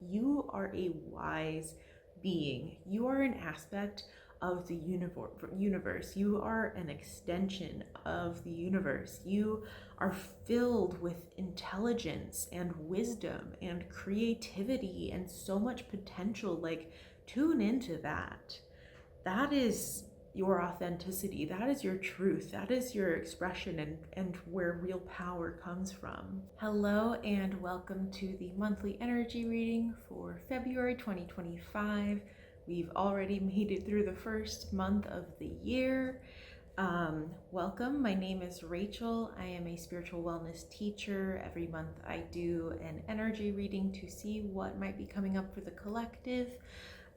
you are a wise being. You are an aspect of the universe. You are an extension of the universe. You are filled with intelligence and wisdom and creativity and so much potential. Like, tune into that. That is your authenticity. That is your truth. That is your expression and where real power comes from. Hello and welcome to the monthly energy reading for February 2025. We've already made it through the first month of the year. Welcome. My name is Rachel. I am a spiritual wellness teacher. Every month I do an energy reading to see what might be coming up for the collective,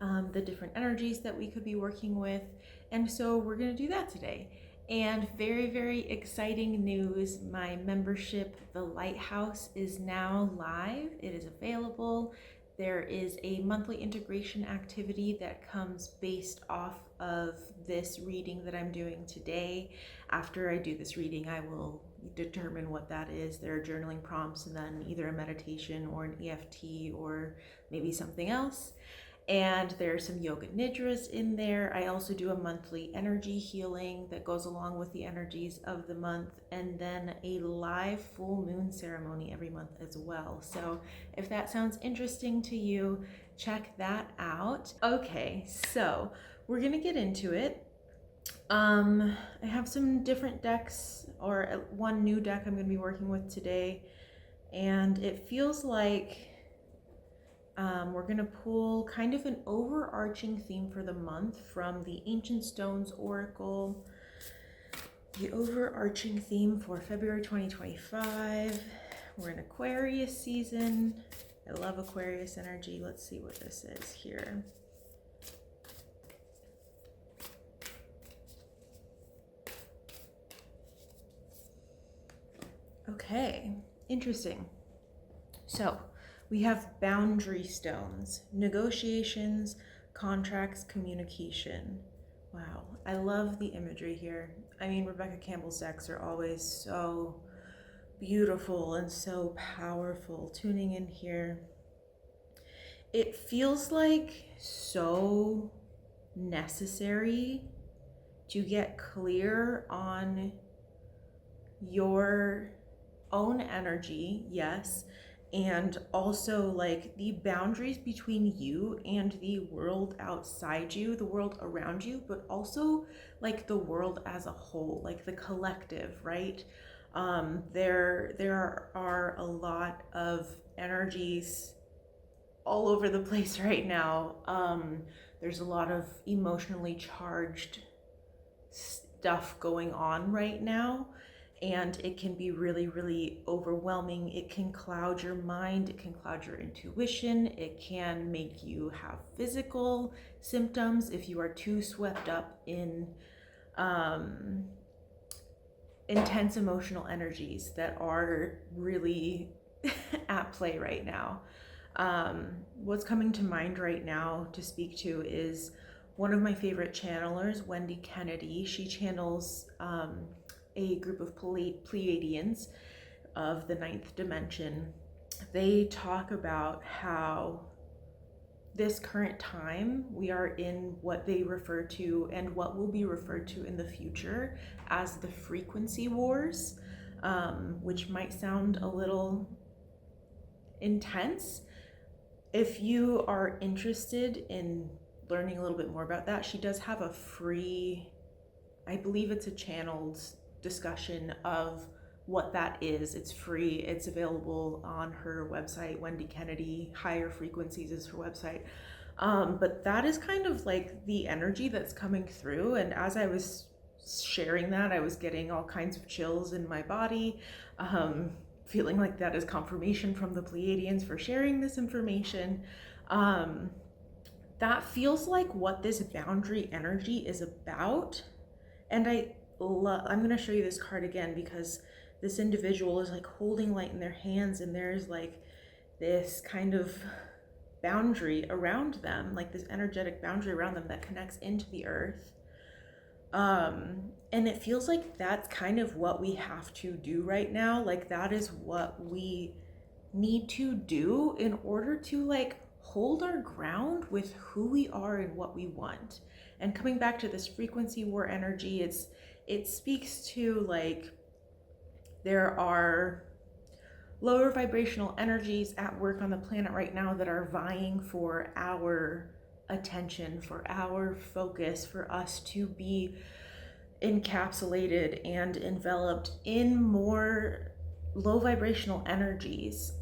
the different energies that we could be working with. And so we're going to do that today. And very, very exciting news. My membership, The Lighthouse, is now live. It is available. There is a monthly integration activity that comes based off of this reading that I'm doing today. After I do this reading, I will determine what that is. There are journaling prompts and then either a meditation or an EFT or maybe something else. And there's some yoga nidras in there. I also do a monthly energy healing that goes along with the energies of the month, and then a live full moon ceremony every month as well. So if that sounds interesting to you, check that out. Okay, so we're gonna get into it. I have some different decks, or one new deck I'm gonna be working with today, and it feels like we're going to pull kind of an overarching theme for the month from the Ancient Stones Oracle. The overarching theme for February 2025. We're in Aquarius season. I love Aquarius energy. Let's see what this is here. Okay, interesting. So, we have boundary stones, negotiations, contracts, communication. Wow, I love the imagery here. I mean, Rebecca Campbell's decks are always so beautiful and so powerful. Tuning in here, it feels like so necessary to get clear on your own energy, yes, and also like the boundaries between you and the world outside you, the world around you, but also like the world as a whole, like the collective, right? There are a lot of energies all over the place right now. There's a lot of emotionally charged stuff going on right now. And it can be really, really overwhelming. It can cloud your mind. It can cloud your intuition. It can make you have physical symptoms if you are too swept up in intense emotional energies that are really at play right now. What's coming to mind right now to speak to is one of my favorite channelers, Wendy Kennedy. She channels a group of Pleiadians of the ninth dimension. They talk about how this current time we are in what they refer to and what will be referred to in the future as the frequency wars, which might sound a little intense. If you are interested in learning a little bit more about that, she does have a free, I believe it's a channeled discussion of what that is. It's free. It's available on her website. Wendy Kennedy Higher Frequencies is her website. But that is kind of like the energy that's coming through. And as I was sharing that, I was getting all kinds of chills in my body, feeling like that is confirmation from the Pleiadians for sharing this information. That feels like what this boundary energy is about. And I'm going to show you this card again because this individual is like holding light in their hands, and there's like this kind of boundary around them, like this energetic boundary around them that connects into the earth. And it feels like that's kind of what we have to do right now. Like that is what we need to do in order to like hold our ground with who we are and what we want. And coming back to this frequency war energy, it speaks to like there are lower vibrational energies at work on the planet right now that are vying for our attention, for our focus, for us to be encapsulated and enveloped in more low vibrational energies.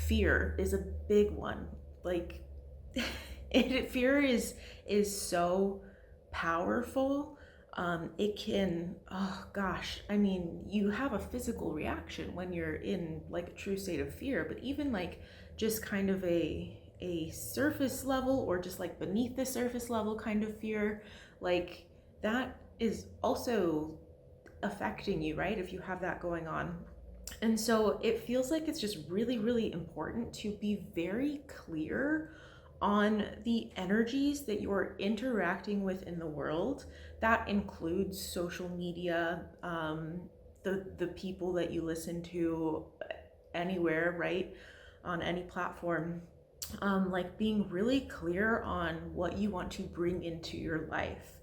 Fear is a big one. Like fear is so powerful. It can, oh gosh, I mean, you have a physical reaction when you're in like a true state of fear, but even like just kind of a surface level or just like beneath the surface level kind of fear, like that is also affecting you, right? If you have that going on. And so it feels like it's just really, really important to be very clear on the energies that you're interacting with in the world. That includes social media, the people that you listen to anywhere, right? On any platform. Like being really clear on what you want to bring into your life.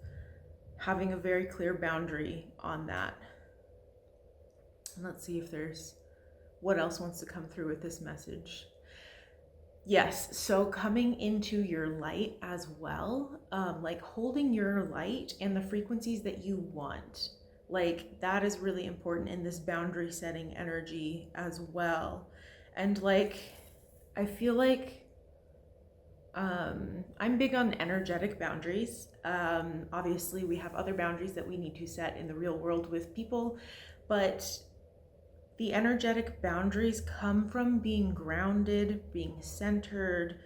Having a very clear boundary on that. And let's see if there's what else wants to come through with this message. Yes, so coming into your light as well, like holding your light and the frequencies that you want, like that is really important in this boundary setting energy as well. And like, I feel like I'm big on energetic boundaries. Obviously we have other boundaries that we need to set in the real world with people, but the energetic boundaries come from being grounded, being centered,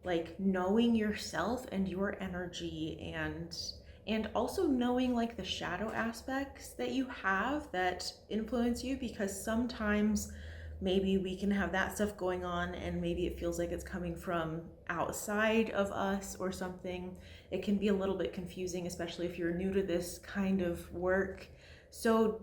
like knowing yourself and your energy, and also knowing like the shadow aspects that you have that influence you, because sometimes maybe we can have that stuff going on and maybe it feels like it's coming from outside of us or something. It can be a little bit confusing, especially if you're new to this kind of work. So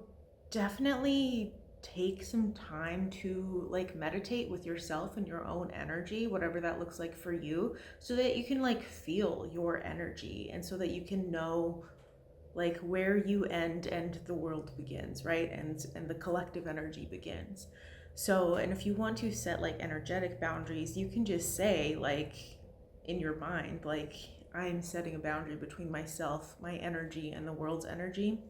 definitely take some time to like meditate with yourself and your own energy, whatever that looks like for you, so that you can like feel your energy and so that you can know like where you end and the world begins, right? And the collective energy begins. So, and if you want to set like energetic boundaries, you can just say like in your mind, like I'm setting a boundary between myself, my energy, and the world's energy.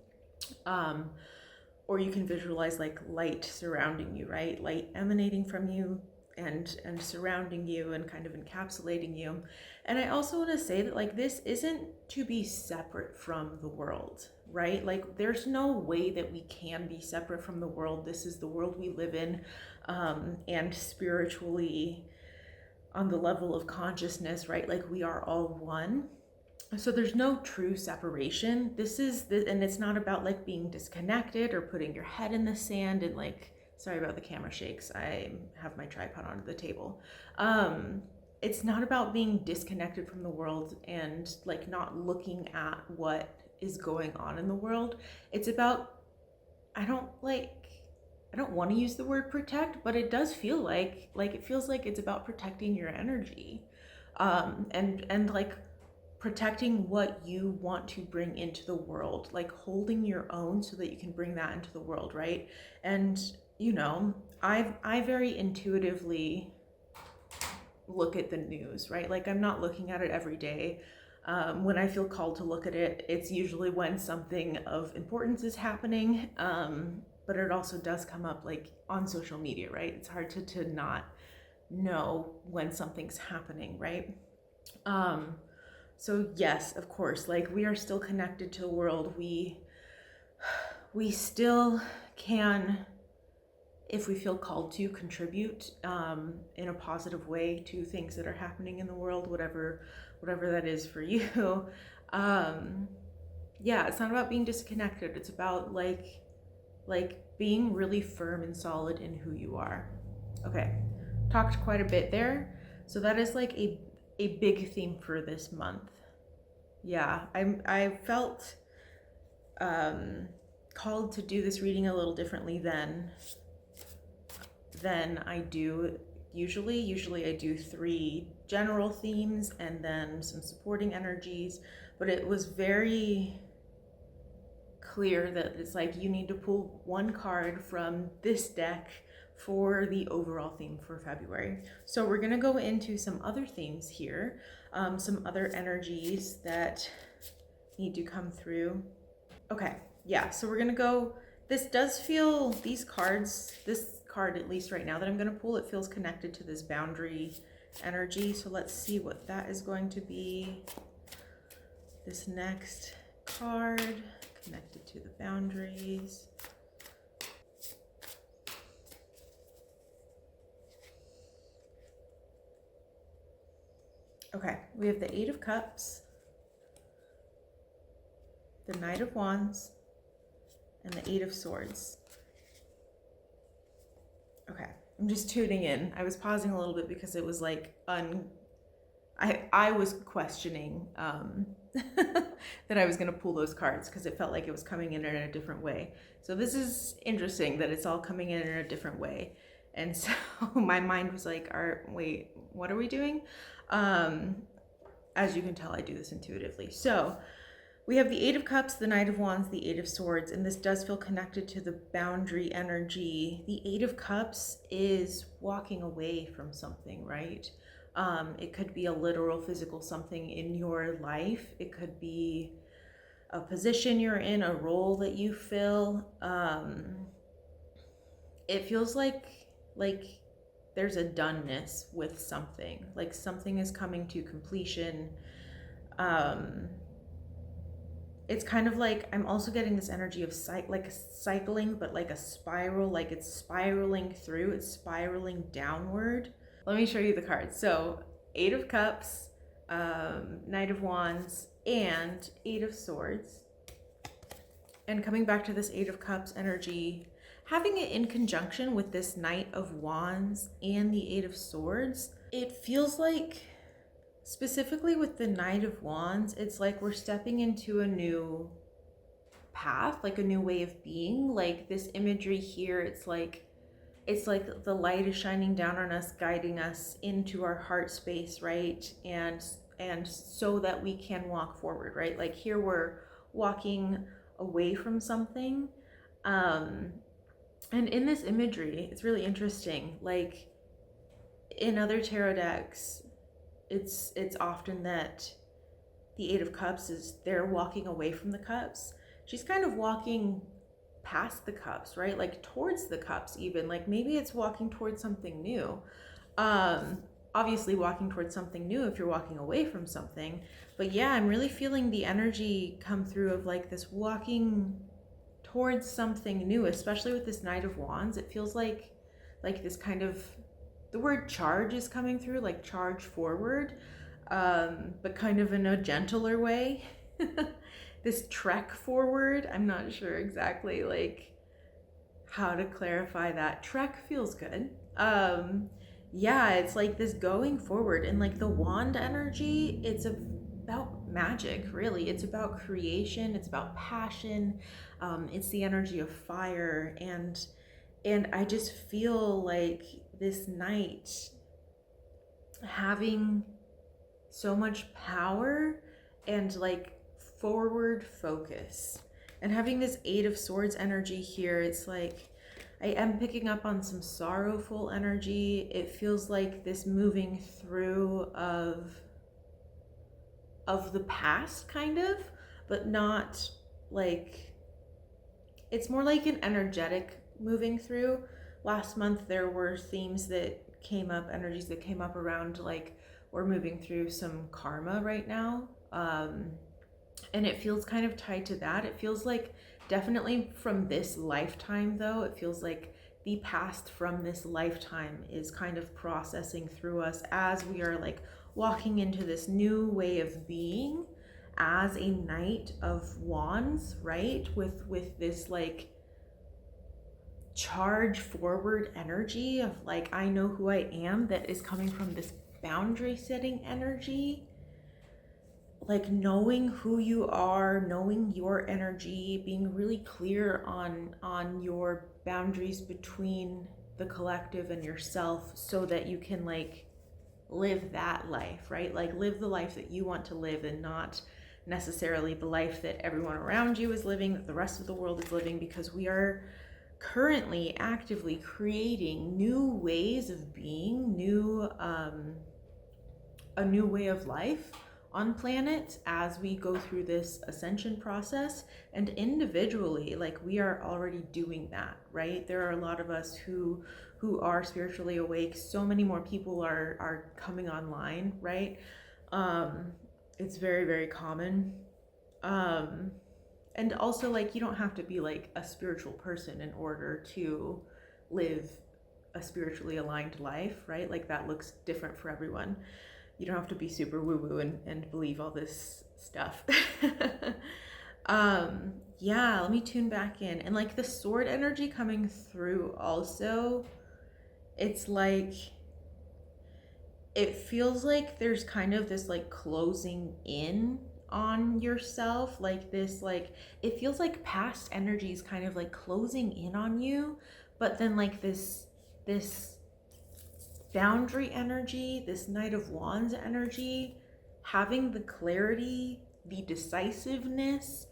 Or you can visualize like light surrounding you, right? Light emanating from you and surrounding you and kind of encapsulating you. And I also want to say that like this isn't to be separate from the world, right? Like there's no way that we can be separate from the world. This is the world we live in, and spiritually on the level of consciousness, right? Like we are all one. So there's no true separation. And it's not about like being disconnected or putting your head in the sand and like, sorry about the camera shakes. I have my tripod onto the table. It's not about being disconnected from the world and like not looking at what is going on in the world. It's about, I don't want to use the word protect, but it does feel like it feels like it's about protecting your energy, and like protecting what you want to bring into the world, like holding your own so that you can bring that into the world, right? And you know, I very intuitively look at the news, right? Like I'm not looking at it every day. When I feel called to look at it, it's usually when something of importance is happening. But it also does come up like on social media, right? It's hard to not know when something's happening, right? So yes, of course, like we are still connected to the world. We still can, if we feel called to, contribute in a positive way to things that are happening in the world, whatever that is for you. Yeah, it's not about being disconnected. It's about like being really firm and solid in who you are. Okay, talked quite a bit there. So that is like a big theme for this month. Yeah, I felt called to do this reading a little differently than I do Usually I do 3 general themes and then some supporting energies, but it was very clear that it's like you need to pull one card from this deck for the overall theme for February. So we're gonna go into some other themes here, some other energies that need to come through. Okay, yeah, so we're gonna go, this does feel, these cards, this card at least right now that I'm gonna pull, it feels connected to this boundary energy. So let's see what that is going to be. This next card connected to the boundaries. Okay, we have the 8 of Cups, the Knight of Wands, and the 8 of Swords. Okay, I'm just tuning in. I was pausing a little bit because it was like I was questioning that I was going to pull those cards because it felt like it was coming in a different way. So this is interesting that it's all coming in a different way. And so my mind was like, wait, what are we doing? As you can tell, I do this intuitively. So we have the 8 of Cups, the Knight of Wands, the 8 of Swords, and this does feel connected to the boundary energy. The 8 of Cups is walking away from something, right? It could be a literal physical something in your life. It could be a position you're in, a role that you fill. It feels like there's a doneness with something, like something is coming to completion. It's kind of like, I'm also getting this energy of like cycling, but like a spiral, like it's spiraling through, it's spiraling downward. Let me show you the cards. So 8 of Cups, Knight of Wands, and 8 of Swords. And coming back to this 8 of Cups energy, having it in conjunction with this Knight of Wands and the 8 of Swords, it feels like, specifically with the Knight of Wands, it's like we're stepping into a new path, like a new way of being. Like this imagery here, it's like the light is shining down on us, guiding us into our heart space, right? And so that we can walk forward, right? Like here we're walking away from something. And in this imagery, it's really interesting. Like in other tarot decks, it's often that the 8 of Cups is they're walking away from the cups. She's kind of walking past the cups, right? Like towards the cups even. Like maybe it's walking towards something new. Obviously walking towards something new if you're walking away from something. But yeah, I'm really feeling the energy come through of like this walking towards something new, especially with this Knight of Wands. It feels like this kind of, the word charge is coming through, like charge forward, but kind of in a gentler way. This trek forward, I'm not sure exactly like how to clarify that. Trek feels good. Yeah, it's like this going forward, and like the wand energy, it's about magic, really. It's about creation, it's about passion. It's the energy of fire, and I just feel like this night having so much power and like forward focus, and having this 8 of Swords energy here, it's like I am picking up on some sorrowful energy. It feels like this moving through of the past, kind of, but not like, it's more like an energetic moving through. Last month there were themes that came up, energies that came up around like we're moving through some karma right now. And it feels kind of tied to that. It feels like definitely from this lifetime though, it feels like the past from this lifetime is kind of processing through us as we are like walking into this new way of being as a Knight of Wands, right? With this like charge forward energy of like, I know who I am, that is coming from this boundary setting energy. Like knowing who you are, knowing your energy, being really clear on your boundaries between the collective and yourself so that you can like live that life, right? Like live the life that you want to live and not necessarily the life that everyone around you is living, that the rest of the world is living, because we are currently actively creating new ways of being, a new way of life on planet as we go through this ascension process. And individually, like we are already doing that, right? There are a lot of us who are spiritually awake. So many more people are coming online, right? It's very, very common. And also, like, you don't have to be like a spiritual person in order to live a spiritually aligned life, right? Like that looks different for everyone. You don't have to be super woo-woo and believe all this stuff. Yeah, let me tune back in. And like the sword energy coming through also, it's like, it feels like there's kind of this like closing in on yourself, like this, like it feels like past energies kind of like closing in on you, but then like this boundary energy, this Knight of Wands energy, having the clarity, the decisiveness,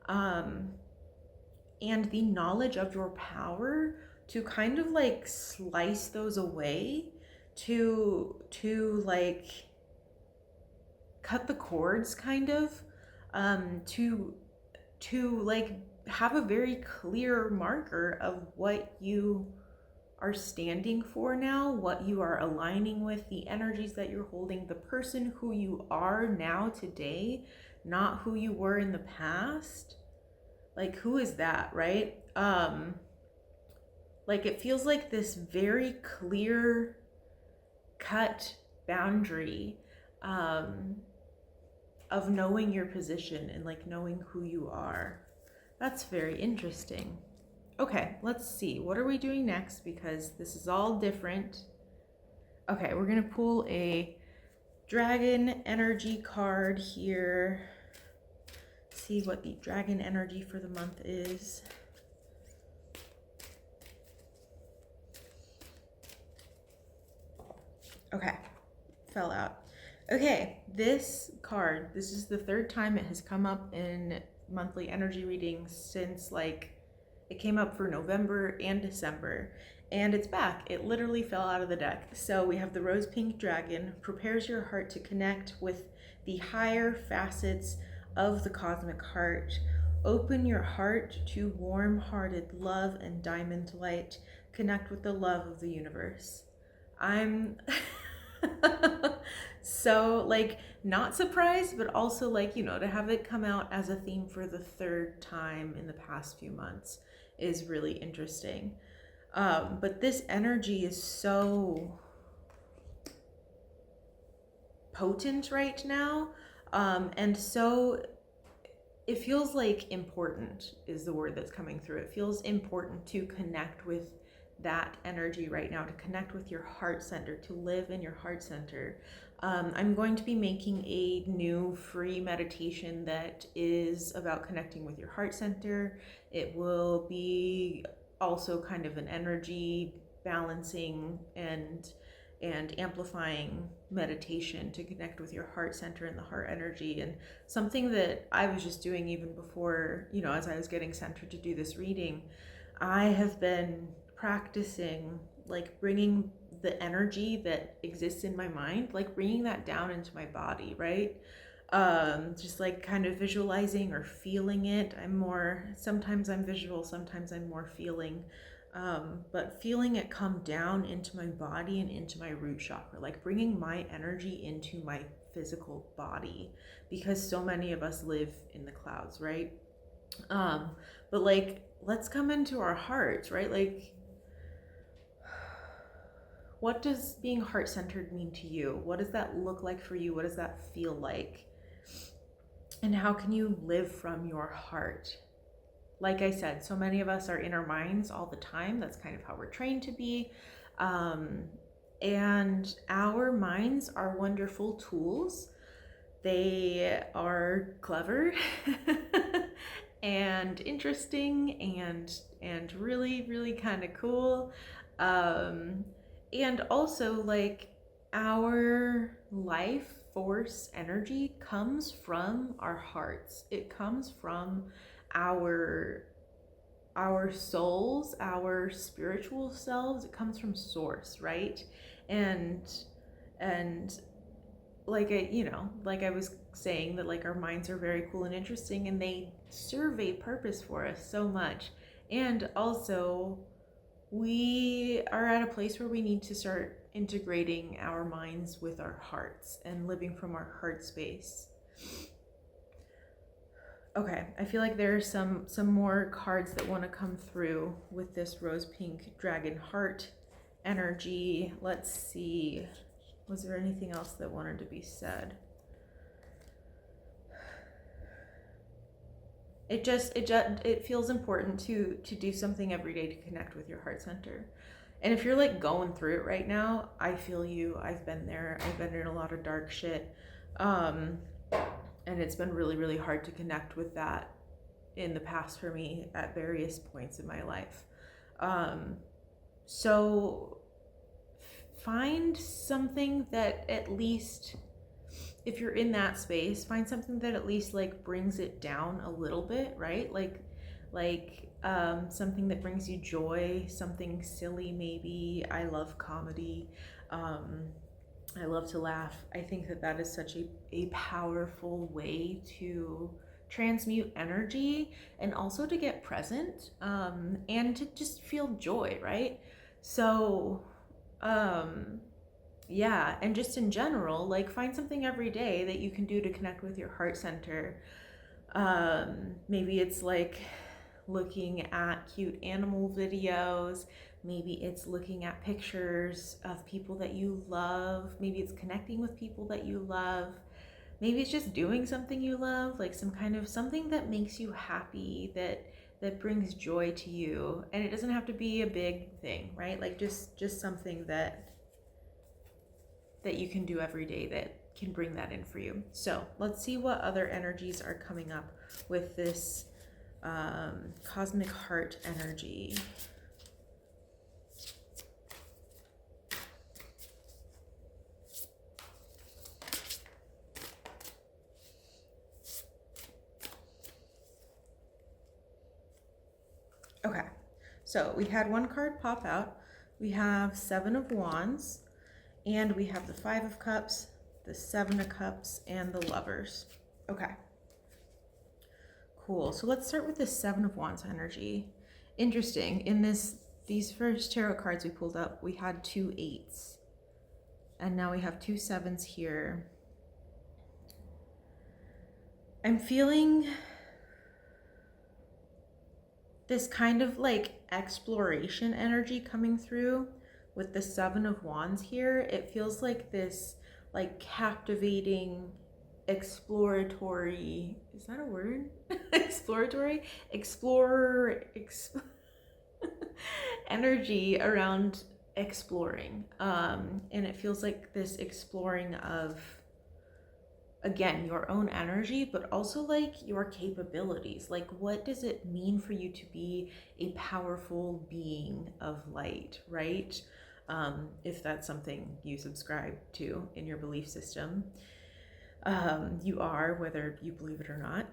and the knowledge of your power to kind of like slice those away, to like cut the cords kind of, to like have a very clear marker of what you are standing for now, what you are aligning with, the energies that you're holding, the person who you are now today, not who you were in the past. Like, who is that, right? Like it feels like this very clear cut boundary, of knowing your position and like knowing who you are. That's very interesting. Okay, let's see. What are we doing next? Because this is all different. Okay, we're gonna pull a dragon energy card here. See what the dragon energy for the month is. Okay, fell out. Okay, this card, this is the third time it has come up in monthly energy readings since like it came up for November and December, and it's back. It literally fell out of the deck. So we have the rose pink dragon, prepares your heart to connect with the higher facets of the cosmic heart. Open your heart to warm-hearted love and diamond light. Connect with the love of the universe. I'm so like not surprised, but also like, you know, to have it come out as a theme for the third time in the past few months is really interesting. But this energy is so potent right now, and so it feels like important is the word that's coming through. It feels important to connect with that energy right now, to connect with your heart center, to live in your heart center. I'm going to be making a new free meditation that is about connecting with your heart center. It will be also kind of an energy balancing and amplifying meditation to connect with your heart center and the heart energy. And something that I was just doing even before, you know, as I was getting centered to do this reading, I have been practicing like bringing the energy that exists in my mind, like bringing that down into my body, right? Just like kind of visualizing or feeling it. Sometimes I'm visual, sometimes I'm more feeling, but feeling it come down into my body and into my root chakra, like bringing my energy into my physical body, because so many of us live in the clouds, right? But like, let's come into our hearts, right? Like, what does being heart-centered mean to you? What does that look like for you? What does that feel like? And how can you live from your heart? Like I said, so many of us are in our minds all the time. That's kind of how we're trained to be. And our minds are wonderful tools. They are clever and interesting and really, really kind of cool. Um, and also, like, our life force energy comes from our hearts. It comes from our our souls, our spiritual selves. It comes from source, right? And and like like I was saying, that like our minds are very cool and interesting, and they serve a purpose for us so much. And also, we are at a place where we need to start integrating our minds with our hearts and living from our heart space. Okay, I feel like there are some more cards that want to come through with this rose pink dragon heart energy. Let's see. Was there anything else that wanted to be said? It feels important to do something every day to connect with your heart center. And if you're like going through it right now, I feel you. I've been there. I've been in a lot of dark shit. And it's been really, really hard to connect with that in the past for me at various points in my life. So find something that, at least if you're in that space, find something that at least like brings it down a little bit, right? Something that brings you joy, something silly maybe. I love comedy. I love to laugh. I think that is such a powerful way to transmute energy, and also to get present, and to just feel joy, right? So, yeah, and just in general, like, find something every day that you can do to connect with your heart center. Maybe it's like looking at cute animal videos. Maybe it's looking at pictures of people that you love. Maybe it's connecting with people that you love. Maybe it's just doing something you love, like some kind of something that makes you happy, that brings joy to you. And it doesn't have to be a big thing, right? Like just something that you can do every day that can bring that in for you. So let's see what other energies are coming up with this cosmic heart energy. Okay, so we had one card pop out. We have Seven of Wands, and we have the Five of Cups, the Seven of Cups, and the Lovers. Okay, cool. So let's start with the Seven of Wands energy. Interesting. In these first tarot cards we pulled up, we had 2 8s, and now we have 2 7s here. I'm feeling this kind of like exploration energy coming through with the Seven of Wands here. It feels like this like captivating, exploratory, is that a word? Exploratory? Energy around exploring. And it feels like this exploring of, again, your own energy, but also like your capabilities. Like, what does it mean for you to be a powerful being of light, right? If that's something you subscribe to in your belief system. You are, whether you believe it or not.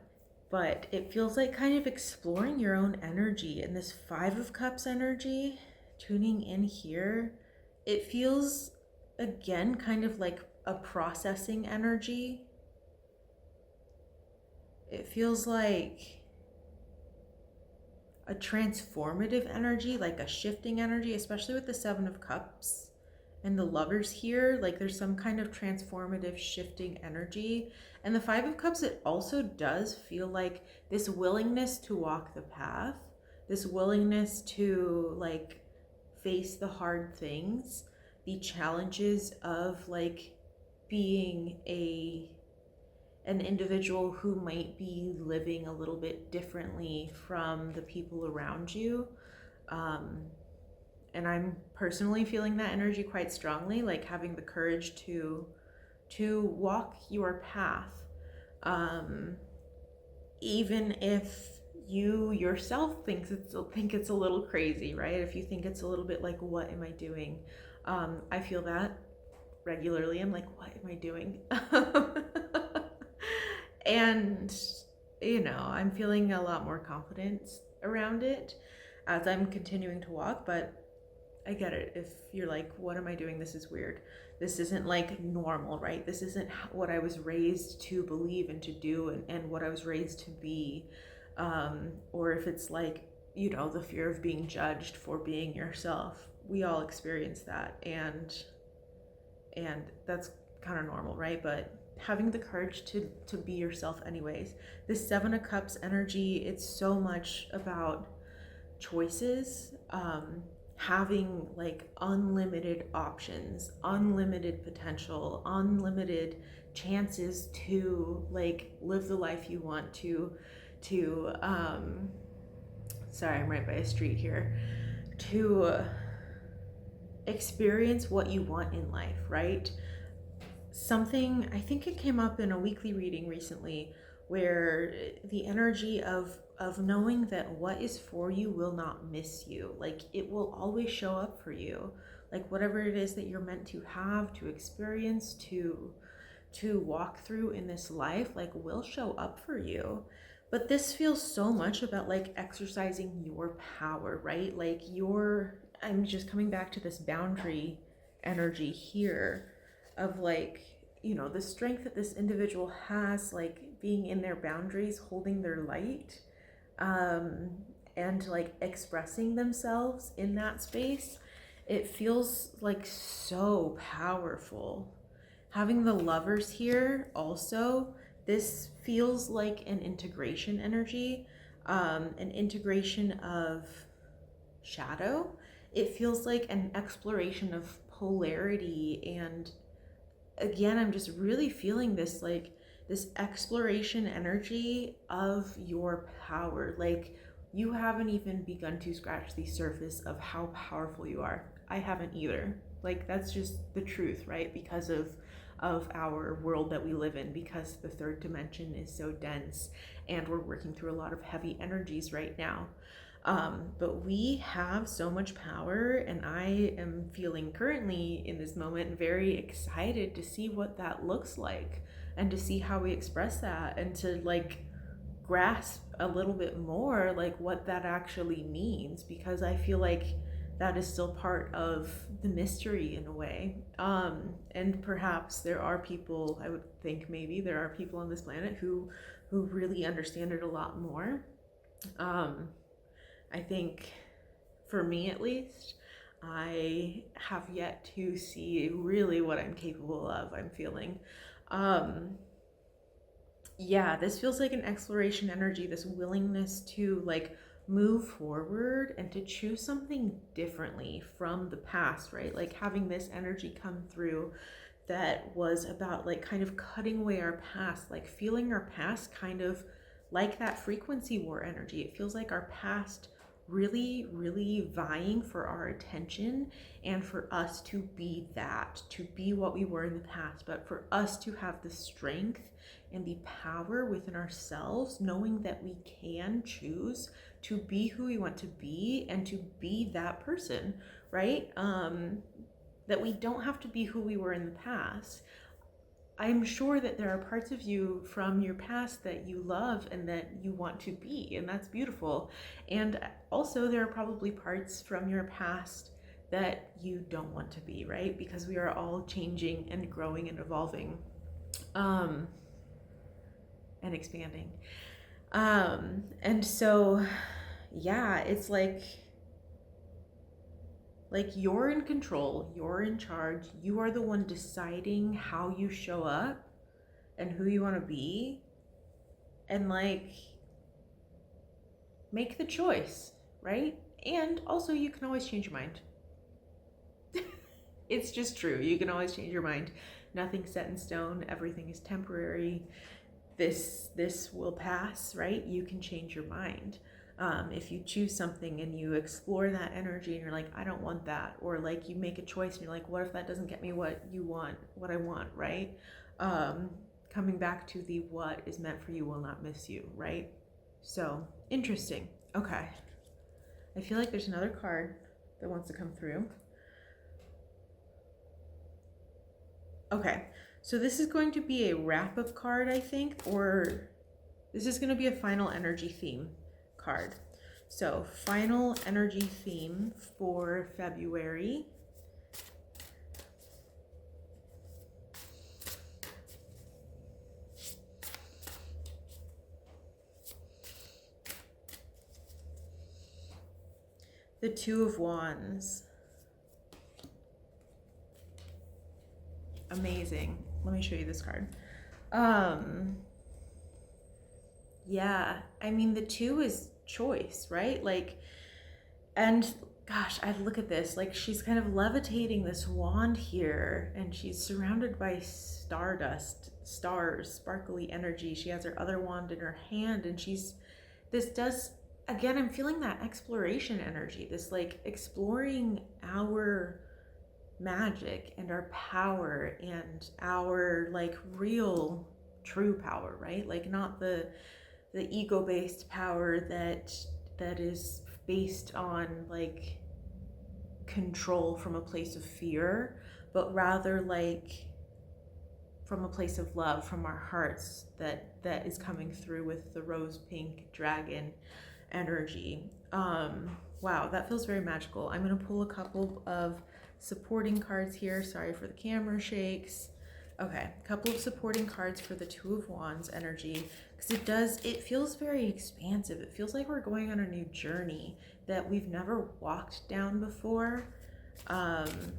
But it feels like kind of exploring your own energy, and this Five of Cups energy, tuning in here, it feels, again, kind of like a processing energy. It feels like a transformative energy, like a shifting energy, especially with the Seven of Cups and the Lovers here. Like, there's some kind of transformative shifting energy. And the Five of Cups, it also does feel like this willingness to walk the path, this willingness to like face the hard things, the challenges of like being an individual who might be living a little bit differently from the people around you. And I'm personally feeling that energy quite strongly, like having the courage to walk your path, even if you yourself think it's a little crazy, right? If you think it's a little bit like, what am I doing? I feel that regularly. I'm like, what am I doing? And I'm feeling a lot more confidence around it as I'm continuing to walk. But I get it. If you're like, what am I doing? This is weird. This isn't like normal, right? This isn't what I was raised to believe and to do, and what I was raised to be. Or if it's like, the fear of being judged for being yourself. We all experience that. And that's kind of normal, right? But having the courage to be yourself anyways. This Seven of Cups energy, it's so much about choices, having like unlimited options, unlimited potential, unlimited chances to like live the life you want to sorry, I'm right by a street here, to experience what you want in life, right? Something, I think it came up in a weekly reading recently, where the energy of knowing that what is for you will not miss you. Like, it will always show up for you. Like, whatever it is that you're meant to have, to experience, to walk through in this life, like, will show up for you. But this feels so much about like exercising your power, right? Like, I'm just coming back to this boundary energy here of like, the strength that this individual has, like being in their boundaries, holding their light, and like expressing themselves in that space. It feels like so powerful. Having the Lovers here also, this feels like an integration energy, an integration of shadow. It feels like an exploration of polarity. And again, I'm just really feeling this like this exploration energy of your power. Like, you haven't even begun to scratch the surface of how powerful you are. I haven't either. Like, that's just the truth, right? Because of our world that we live in, because the third dimension is so dense and we're working through a lot of heavy energies right now. But we have so much power, and I am feeling currently in this moment very excited to see what that looks like, and to see how we express that, and to like grasp a little bit more like what that actually means, because I feel like that is still part of the mystery in a way. And perhaps there are people, I would think maybe there are people on this planet who really understand it a lot more. I think for me at least, I have yet to see really what I'm capable of. I'm feeling. Yeah, this feels like an exploration energy, this willingness to like move forward and to choose something differently from the past, right? Like, having this energy come through that was about like kind of cutting away our past, like feeling our past kind of like that frequency war energy. It feels like our past really, really vying for our attention, and for us to be that, to be what we were in the past, but for us to have the strength and the power within ourselves, knowing that we can choose to be who we want to be and to be that person, right? That we don't have to be who we were in the past. I'm sure that there are parts of you from your past that you love and that you want to be, and that's beautiful. And also, there are probably parts from your past that you don't want to be, right? Because we are all changing and growing and evolving, and expanding. And so, yeah, it's like you're in control, you're in charge, you are the one deciding how you show up and who you want to be, and like make the choice, right? And also, you can always change your mind. It's just true, you can always change your mind. Nothing's set in stone, everything is temporary. This will pass, right? You can change your mind. If you choose something and you explore that energy and you're like, I don't want that, or like you make a choice and you're like, what if that doesn't get me what I want, right? Coming back to the what is meant for you will not miss you, right? So interesting. Okay. I feel like there's another card that wants to come through. Okay. So this is going to be a wrap-up card, I think, or this is going to be a final energy theme card. So final energy theme for February. The Two of Wands. Amazing. Let me show you this card. Yeah, I mean, the two is choice, right? Like, and gosh, I look at this, like she's kind of levitating this wand here, and she's surrounded by stardust, stars, sparkly energy. She has her other wand in her hand, and this does, again, I'm feeling that exploration energy, this like exploring our magic and our power and our like real true power, right? Like not the ego-based power that is based on like control from a place of fear, but rather like from a place of love from our hearts that is coming through with the rose pink dragon energy. Wow, that feels very magical. I'm going to pull a couple of supporting cards here. Sorry for the camera shakes. Okay, a couple of supporting cards for the Two of Wands energy, because it feels very expansive. It feels like we're going on a new journey that we've never walked down before, and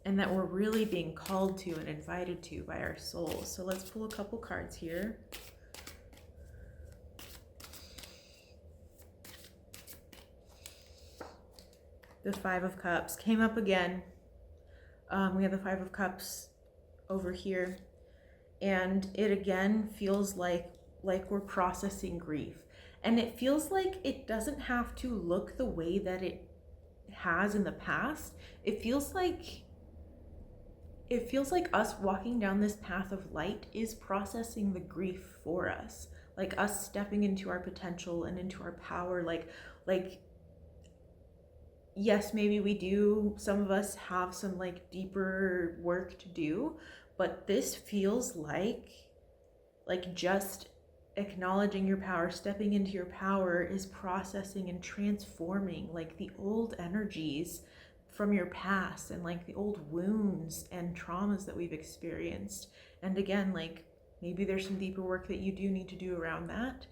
that we're really being called to and invited to by our soul. So let's pull a couple cards here. The Five of Cups came up again. We have the Five of Cups over here, and it again feels like we're processing grief, and it feels like it doesn't have to look the way that it has in the past. It feels like us walking down this path of light is processing the grief for us, like us stepping into our potential and into our power. Like yes, maybe we do, some of us have some like deeper work to do, but this feels like just acknowledging your power, stepping into your power is processing and transforming like the old energies from your past and like the old wounds and traumas that we've experienced. And again, like maybe there's some deeper work that you do need to do around that.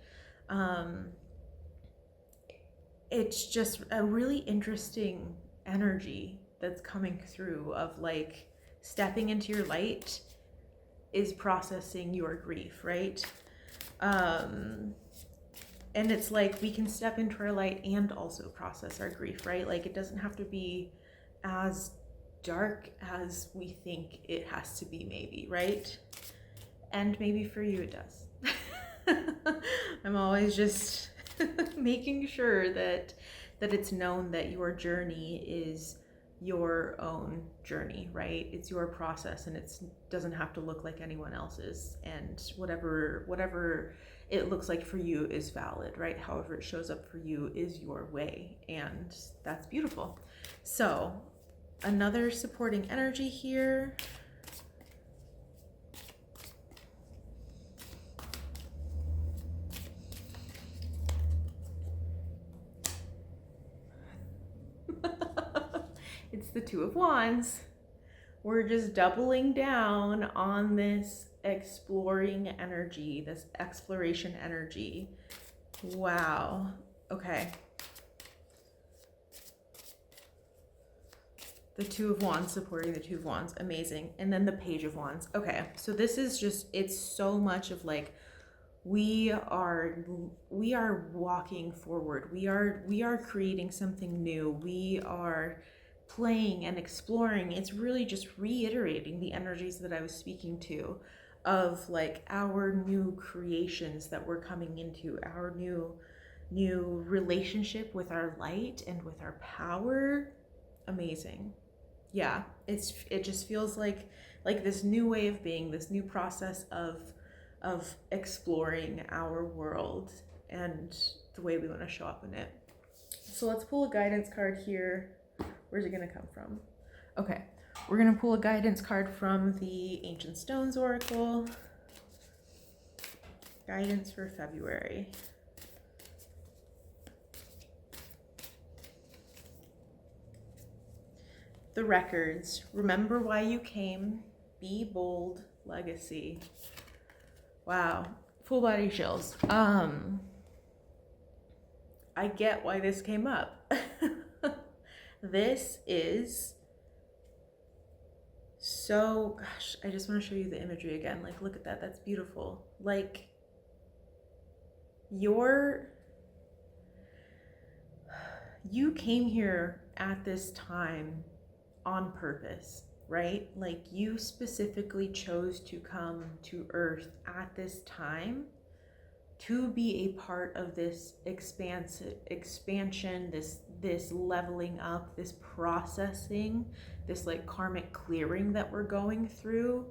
It's just a really interesting energy that's coming through of like stepping into your light is processing your grief, right? And it's like we can step into our light and also process our grief, right? Like it doesn't have to be as dark as we think it has to be, maybe, right? And maybe for you it does. I'm always just making sure that it's known that your journey is your own journey, right? It's your process, and it doesn't have to look like anyone else's, and whatever it looks like for you is valid, right? However it shows up for you is your way, and that's beautiful. So another supporting energy here. It's the Two of Wands. We're just doubling down on this exploring energy, this exploration energy. Wow. Okay. The Two of Wands supporting the Two of Wands. Amazing. And then the Page of Wands. Okay. So this is just, it's so much of like, we are walking forward. We are creating something new. We are playing and exploring. It's really just reiterating the energies that I was speaking to of like our new creations that we're coming into, our new relationship with our light and with our power. Amazing. Yeah, it just feels like this new way of being, this new process of exploring our world and the way we want to show up in it. So let's pull a guidance card here. Where's it going to come from? Okay, we're going to pull a guidance card from the Ancient Stones Oracle. Guidance for February. The records. Remember why you came. Be bold. Legacy. Wow. Full body chills. I get why this came up. This is so, gosh, I just want to show you the imagery again. Like, look at that. That's beautiful. Like, you came here at this time on purpose, right? Like, you specifically chose to come to Earth at this time to be a part of this expansion, this leveling up, this processing, this like karmic clearing that we're going through.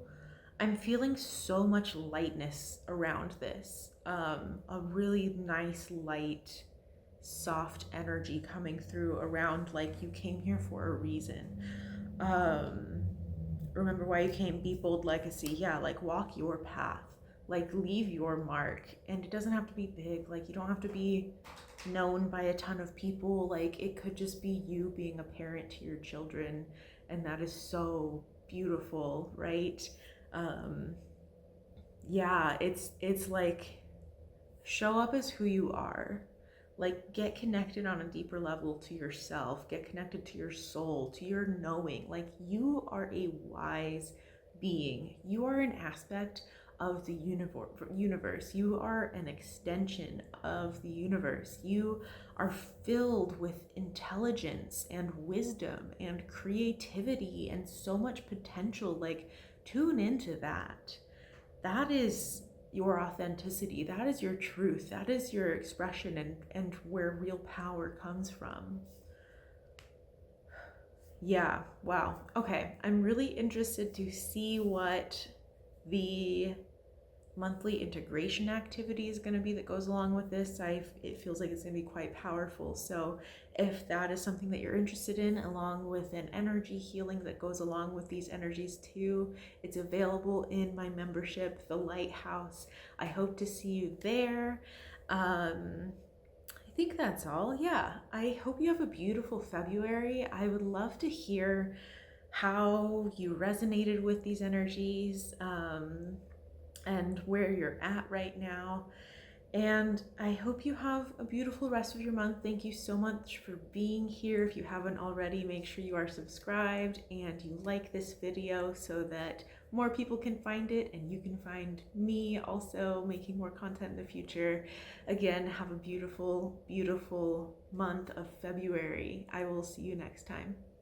I'm feeling so much lightness around this. A really nice, light, soft energy coming through around, like, you came here for a reason. Remember why you came. Be bold. Legacy. Yeah, like, walk your path. Like, leave your mark. And it doesn't have to be big. Like, you don't have to be known by a ton of people. Like, it could just be you being a parent to your children, and that is so beautiful, right? Yeah, it's like, show up as who you are. Like, get connected on a deeper level to yourself, get connected to your soul, to your knowing. Like, you are a wise being. You are an aspect of the universe. You are an extension of the universe. You are filled with intelligence and wisdom and creativity and so much potential. Like, tune into that. That is your authenticity. That is your truth. That is your expression, and where real power comes from. Yeah, wow. Okay, I'm really interested to see what the monthly integration activity is going to be that goes along with this. It feels like it's going to be quite powerful. So if that is something that you're interested in, along with an energy healing that goes along with these energies too, it's available in my membership, The Lighthouse. I hope to see you there. I think that's all. Yeah, I hope you have a beautiful February. I would love to hear how you resonated with these energies, and where you're at right now. And I hope you have a beautiful rest of your month. Thank you so much for being here. If you haven't already, make sure you are subscribed and you like this video so that more people can find it and you can find me also making more content in the future. Again, have a beautiful, beautiful month of February. I will see you next time.